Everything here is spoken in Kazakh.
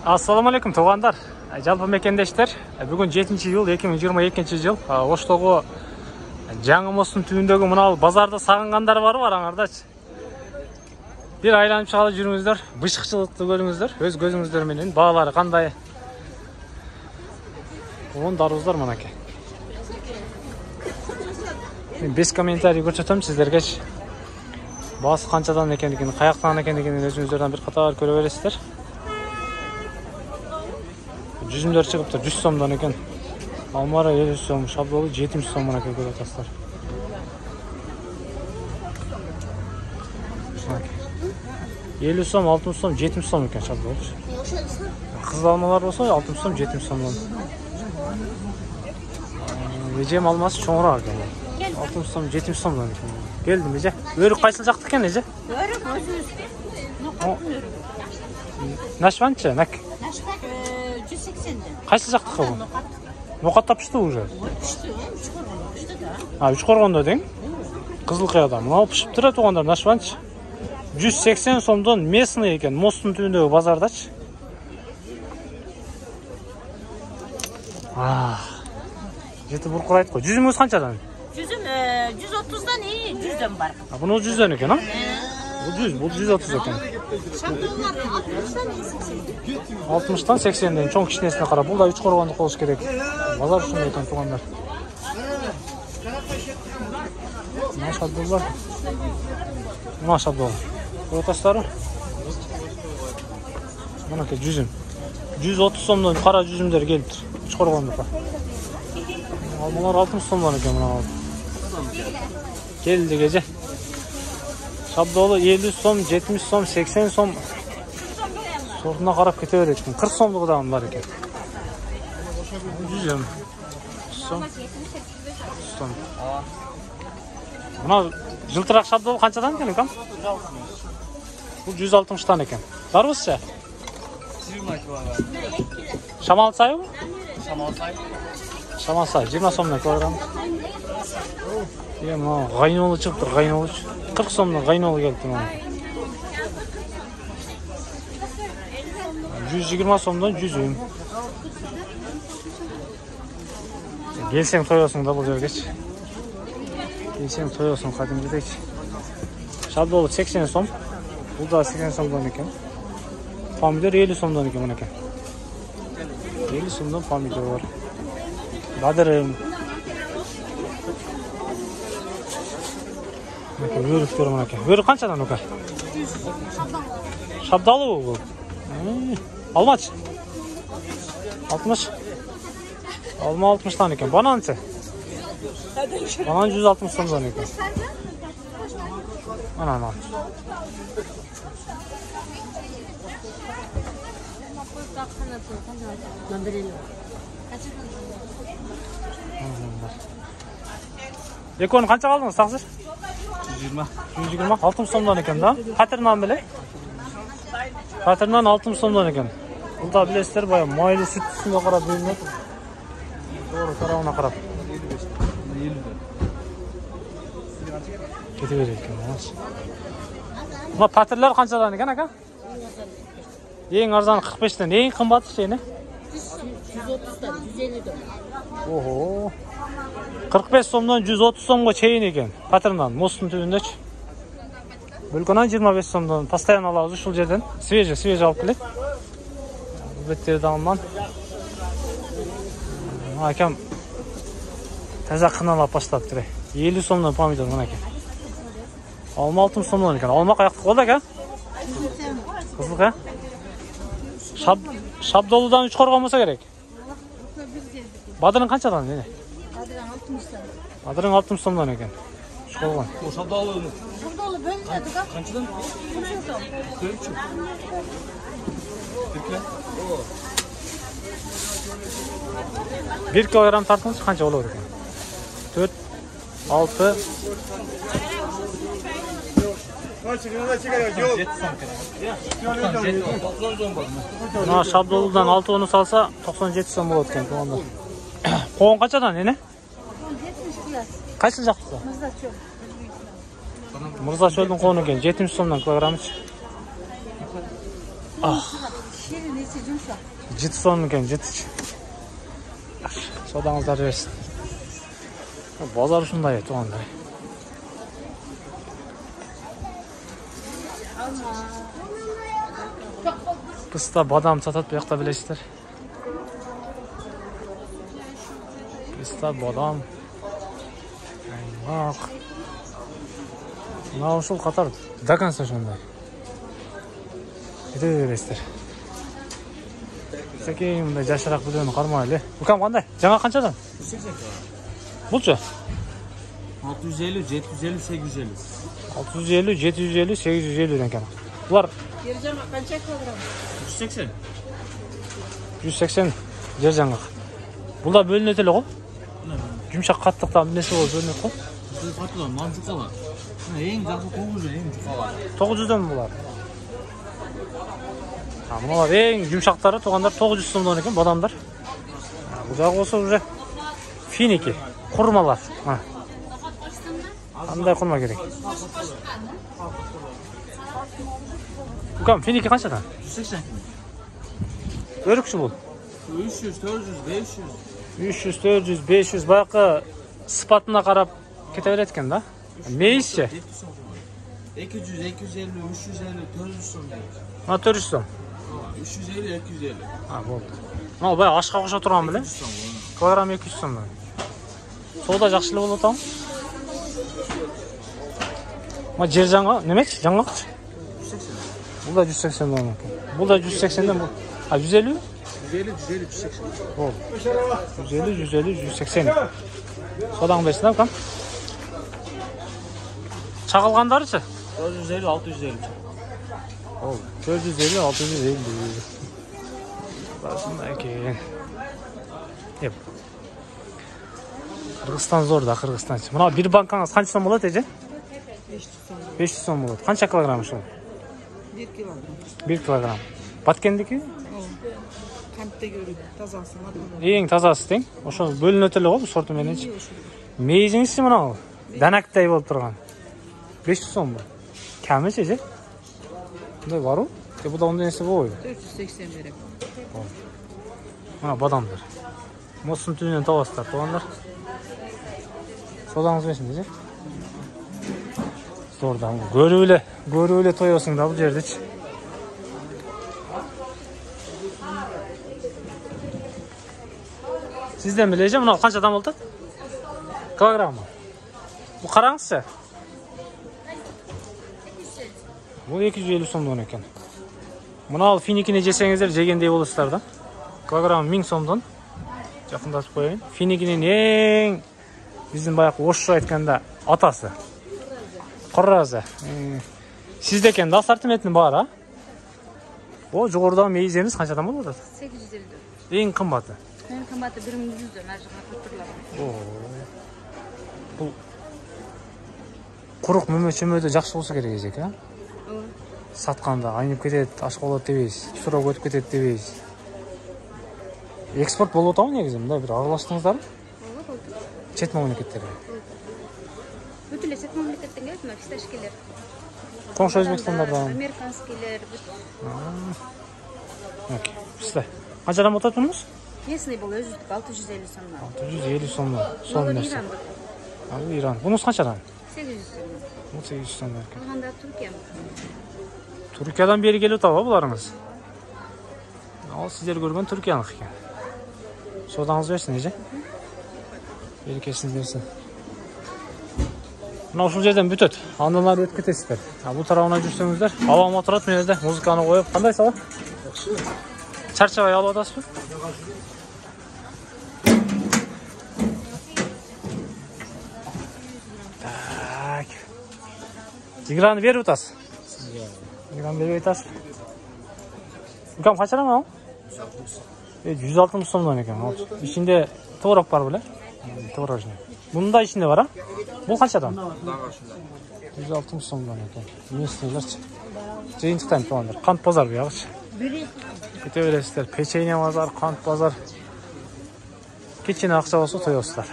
Assalamu alaikum туугандар. Жалпы мекендештер, бүгүн 7-iyul 2022 жыл. Оштогу жаңы мостун түбүндөгү мына базарды сагынгандар барбы араңардачы? Бир айланып чыгып жүрүңүздөр, бышыкчылыкты көрүңүздөр, өз көзүңүздөр менен. Баалары кандай? Дарбыздар мынакей. Мен 5 комментарий көрсөтөм сиздерге. Баасы канчадан экендигин, каяктан экендигин өзүңүздөрдөн бир катар көрө бересиздер. Жүзүмдөр чыгыптыр 100 сомдон экен. Алмара 50 сом, шабдолу 70 сом мынакей көрүп атасыздар. 50 сом, 60 сом, 70 сом экен шабдолу. Кызыл алмалар болсо 60 сом, 70 сомдон. Эжем алмасы чоңураак экен. 60 сом, 70 сомдон экен. Келдим эже. Өрүк кайсыл жакта экен эже? Өрүк өзүбүздүн. Нашванчы, нак. 180'den. Кайсы жактыкы бул? Нокат тапышты уже. Үч коргондо дең? Кызыл кыяда. Мына пышып турат туугандар, нашванчы. 180 сомдон местный экен, мосттун түбүндөгү базардачы. Жети буркурайт го. Жүзүмүз канчадан? Жүзүм 130'dan 100'den бар. Буну 100'дөн экен, Бул 130 экен. Шабдоллар 60'dan 80'den чоң кичинесине карап. Бул да 3 коргондук болуш керек. Базар ушундай экен туугандар. Машаллах. Машаллах. Отастары. Мынакей жүзүм. 130 сомдон кара жүзүмдөр келиптир. 3 коргондукка. Алмалар 60 сомдон экен мына. Келди кеже. Шабдолу 50 сом, 70 сом, 80 сом. Сортуна карап кете берет экен. 40 сомдугу да бар экен. Жүзүм. Сом. Мына жылтыраак шабдолу канчадан экен экам? Бул 160'dan экен. Дарбызчы? 20 килограмм. Шамал сайбы? Шамал сай. 20 сомдон килограмм. Мына гайнолу чыгыптыр, гайнолу. 40 сомдон гайнолу келипти мына. 120 сомдон жүзүм. Келсең тоёсуң да бул жергечи. Келсең тоёсуң кадимгидейчи. Шабдолу 80 сом. Бул да 80 сомдон экен. Помидор 50 сомдон экен мынакей. 50 сомдон помидор бар. Бадырым. Өрүктөр мынакей. Өрүк канчадан ока? Шабдалуу бул. Алмачы? 60. Алма 60'dan экен. Бананчы? Банан 160 сомдон экен. Анан. Экөөнү канча алдыңыз таксыр? 120. 120, 60 сомдон экен да. Катырынан беле? Катырынан 60 сомдон экен. Бул да билесиздер, бая майлы сүт үстүнө карап бөлүнөт. Doğru tarafına karab. 50. Kete berет экен. Мына патырлар канчадан экен ака? Эң арзаны 45'тен, эң кымбаты чейни? 130'dan 150'den. Ого. 45 сомдон 130 сомго чейин экен. Патырынан мосттун түбүндөчү. Бөлкөнөн 25 сомдон постоянно алабыз ушул жерден. Свежий алып келет. Беттерди алынган. Акам таза кыналап баштаптыр. 50 сомдон помидор мынакей. Алма 60 сомдон экен. Алма каяктык болду ака? Кызыл ка? Шабдолудан 3 коргон болсо керек. Бадырың канчадан эне? Бадырың 60'dan. Бадырың 60 сомдон экен. 3 коргон. Шабдалуу. Шабдолу бөлүнөт да. Канчадан? 30 сом. 4. Пирке? 1 килограмм тартыңыз канча болот экен? 4, 6. Мына шабдолудан 6 салса 97 сом болот экен туугандар. Коон канчадан эне? 70 кило. Кайсы жакта? Мырза чөлдүн кону экен 70 сомдон килограммчы. Neyse yumuşak. Ciddi son ekan, ciddi. Sodаңыздар берсін. Bozor shunday to'g'anlar. Pista badam satadi bu yoqda bilasizlar. Pista badam. Aymoq. Mana shu qator dakansa shunday. Ketaverasizlar. Sekin bunday jasharaq videoni qarmayli. Ukam qanday? Жаңа qanchadan? 180. Bucha? 650, 750, 850. 650, 750, 850 ekan. Bular Yercan'a qancha kilogram? 180. 180 Yercan'a. Bular bölüneteli qo'y. Yumshoq qattiqdan nesi bo'lib bölünет qo'y. Bu qattiqdan mantiqalar. Eng жақсы 900, eng жұқалар. 900 dan bular. Bular eng yumshoqlari to'g'anlar 900 so'mdan ekan badamlar. Bu jog'i bo'lsa уже finiki, qurmalar. Ha. Qanday qurma kerak? Ukam finiki qanchadan? 180. O'rikchi bu. 300, 400, 500. 300, 400, 500 bayağı sıfatına qarab ketaverayotganda. Meyizchi? 200, 250, 350, 400 so'm. Ha 400 so'm. 350, 250. Ha bo'ldi. Mana bayağı oshqa qo'sha turgan bilan. Kilogram 200 so'm. Savdo yaxshilik bo'lib o'tami? Ma Yercan'a nemek? Жаңғақчы? 180. Bu da 180 dan ekan. Bu da 180'den bu. Ha 150? 150, 150, 180. Oldu. 150, 150, 180. Sodan versin abi kam. Çakılgandarıçı? 450, 650. Oldu. 450, 650. Basında ekan. Yep. Kırgızstan zor da Kırgızstan. Buna bir bankanız kaç so'm bo'ladi eje? 500 so'm bo'ladi. Qancha kilogram shu? 1 kilogram. 1 kilogram. Batkendiki? Kampda görüp tazası var. Eng tozasi teng. O'sha bo'linotili bu sortimentchi. Meyizingizchi mana bu. Danakday bo'lib turgan. 500 so'm bu. Kamichi-chi? Bunday bor-ku. Bu da ondan nesi bu? 480 verek. Mana badamlar. Mosun tüyünden tavaslar to'g'anlar. Sodаңыз bersin deci. Zordan görüyle toyuyorsun da bu yerdeç. Sizden bileceğim bunu kaç adam oldu? Kilogram mı? Bu karangısı? Bu 250 so'mdan ekan. Buni al finikini jesеңizdер жегендей боласыздар да. Kilogram 1000 so'mdan. Жақындатып қояйын. Finikinin ең bizim баяғы орысша айтқанда атасы. Қорразы. Sizde ekan da asortimentin бар, а? O жоғарыдағы мейіз емес қаншадан болады? 850. Ең қымбаты. En kıymeti 1100'dür. Mercimek tutturlar. Бұл құруқ мөмө-чөмөдө жақсы болса керек ежек, а? Сатқанда айнып кетеді, ашық болады дебейсіз, сұрап өтіп кетеді дебейсіз. Экспорт болып отауы негізі, мында бір араластыңыздар? Чет мемлекеттерге. Бүтілі шет мемлекеттен келді ма? Фисташкелер. Қоңшы Өзбекстандардан. Американскелер. Окей. Пісті. Қаншадан отады бұныңыз? Местный бұл өзіздік 650 сомнан. 650 сомнан. Бұл нәрсе. Ирандық. Бұл Иран. Бұныңыз қаншадан? 800 сомнан. Бұл 800 сомнан. Қалғанда Түркия. Түркиядан бері келіп отауы бұларыңыз? Ал сіздер көрген Түркиянық екен. Содаңыз берсін, еже? Берекесін берсін. Мына ушул жерден бүтөт. Андан ары өтүп кетесиздер. Бул тарабына жүрсөңүздөр, абам отурат, мен жерде музыканы коюп, кандай сала? Чарчабай алып атасызбы? Так. Играны берип атасыз. Играны берип атасыз. Укам качадан ал? 160 сомдон экен. Ичинде творог бар беле? Творожный. Бунда ичинде бар, а? Бул канчадан? 160 сомдон экен. Местныйлерчи. Жыйынтыктан тугандар. Кант базар буягычы. Кете бересиздер. Печенье базар, кант базар. Кичине акча болсо тоёсуздар.